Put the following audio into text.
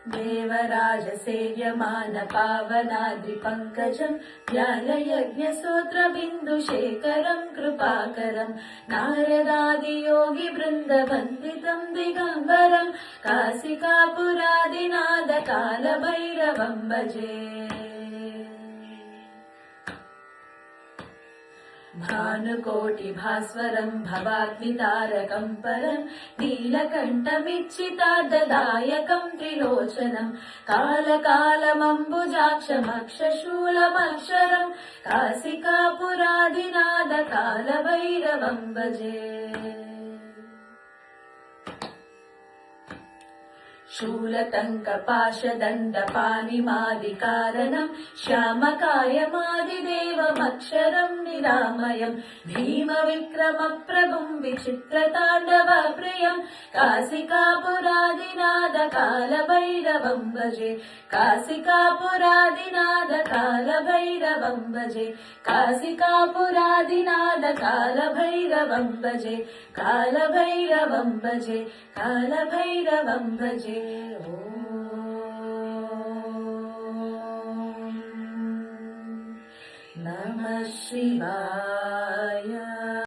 देवराजसेव्यमान पावनाद्रिपङ्कजम् ज्ञानयज्ञस्तोत्रबिन्दुशेखरम् कृपाकरम् नारदादियोगिवृन्दवन्दितम् दिगम्बरम् काशिकापुरादिनाथकालभैरवम् भजे। भानुकोटिभास्वरम् भवाग्नितारकम् परम् नीलकण्ठमिच्छितार्धदायकम् त्रिलोचनम् कालकालमम्बुजाक्षमक्षशूलमक्षरम् काशिकापुरादिनाथकालभैरवम् भजे। शूलटङ्कपाशदण्डपाणिमादिकारणम् श्यामकायमादिदेवमक्षरम् निरामयम् भीमविक्रमप्रभुम् विचित्रताण्डवप्रियम् काशिकापुरादिनाथकालभैरवम् भजे। काशिकापुरादिनाथकालभैरवम् भजे। काशिकापुरादिनाथकालभैरवम् भजे। कालभैरवम् भजे। कालभैरवम् भजे। नमः शिवाय।